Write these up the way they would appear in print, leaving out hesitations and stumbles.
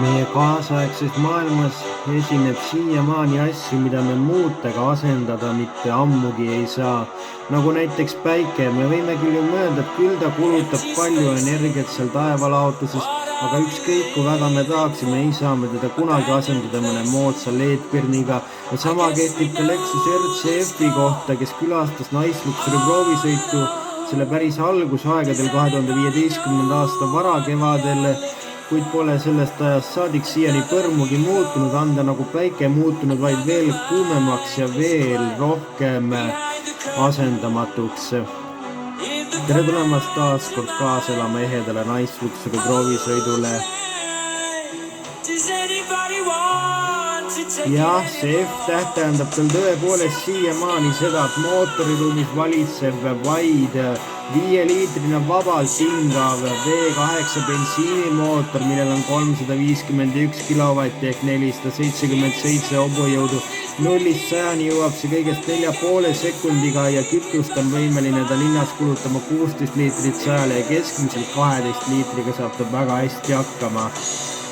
Meie kaasaegses maailmas esineb siiamaani asju, mida me muutega asendada mitte ammugi ei saa. Nagu näiteks päike, me võime küll ju mõelda, et küll ta kulutab palju energiat seal taevalaotuses, aga ükskõik kui väga me tahaksime, ei saa me teda kunagi asendada mõne moodsa LED-pirniga. Ja sama kehtib ka Lexus RCF-i kohta, kes külastas naisluksuri proovisõitu selle päris algusaegadel 2015. aasta varakevadel, kuid pole sellest ajast saadik siiani põrmugi muutunud, anda nagu päike muutunud vaid veel kuumemaks ja veel rohkem asendamatuks. Tere tulemast taas kord kaasa elama ehedale naisluksuri proovisõidule. Jah, see F-täht tähendab tal tõepoolest siiamaani seda, et mootoriruumis valitseb vaid 5-liitrine vabalt hingav V8 bensiinimootor, millel on 351 kilovatti ehk 477 hobujõudu. 0-100 jõuab see kõigest 4,5 sekundiga ja kütust on võimeline ta linnas kulutama 16 liitrit 100 ja keskmiselt 12 liitriga saab ta väga hästi hakkama.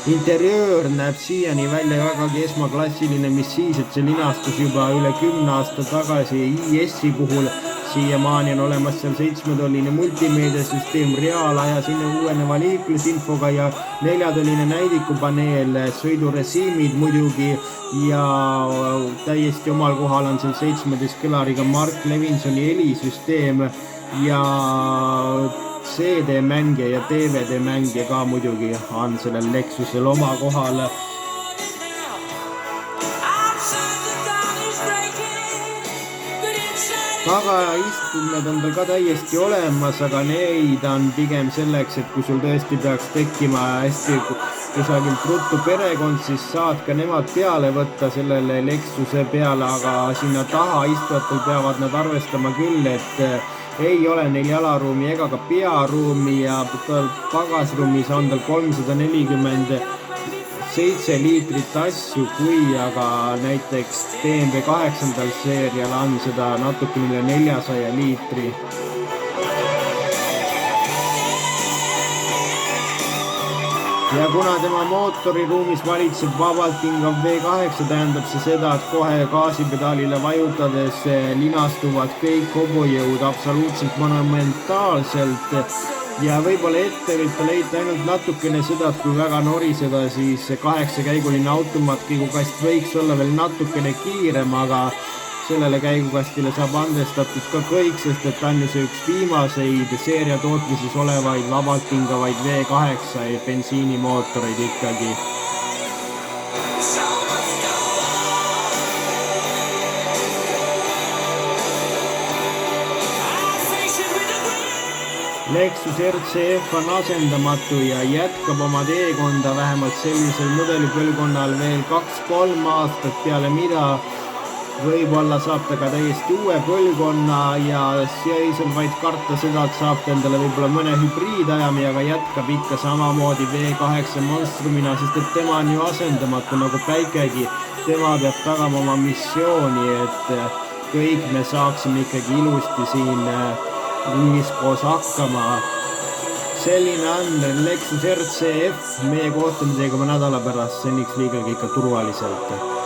Interiöör näeb siiani välja vägagi esmaklassiline, mis siis, et see linastus juba üle 10 aasta tagasi IS-i puhul. Siiamaani on olemas seal 7-tolline multimeediasüsteem reaalajas uueneva liiklusinfoga ja 4-tolline näidikupaneel, sõidurežiimid muidugi ja täiesti omal kohal on seal 17 kõlariga Mark Levinsoni helisüsteem ja CD-mängija ja DVD-mängija ka muidugi on sellel Lexusel oma kohal. Tagaistmed on tal ka täiesti olemas, aga neid on pigem selleks, et kui sul tõesti peaks tekkima hästi kusagilt ruttu perekond, siis saad ka nemad peale võtta sellele Lexuse peale, aga sinna taha istuvatel peavad nad arvestama küll, et ei ole neil jalaruumi ega ka pearuumi ja pagasruumis on tal 347 liitrit asju, kui aga näiteks BMW 8. seerial on seda natuke üle 400 liitri. Ja kuna tema mootoriruumis valitseb vabalt hingav V8, tähendab see seda, et kohe gaasipedaalile vajutades linastuvad kõik hobujõud absoluutselt monumentaalselt ja võib-olla ette võib ta leida ainult natukene seda, et kui väga noriseda, siis 8-käiguline automaatkäigukast võiks olla veel natukene kiirem, aga sellele käigukastile saab andestatud ka kõik, sest et on ju see üks viimaseid seeria tootmises olevaid vabalt hingavaid V8 bensiinimootoreid ikkagi. Lexus RCF on asendamatu ja jätkab oma teekonda vähemalt sellisel mudelipõlvkonnal veel 2-3 aastat, peale mida võib-olla saab ta ka täiesti uue põlvkonna ja siis on vaid karta seda, et saab ta endale võib-olla mõne hübriidajami, aga jätkab ikka samamoodi V8 monstrumina, sest et tema on ju asendamatu nagu päikegi. Tema peab tagama oma missiooni, et kõik me saaksime ikkagi ilusti siin ühiskoos hakkama. Selline on Lexus RCF, meie kohtumisega nädala pärast, seniks liigelge ikka turvaliselt.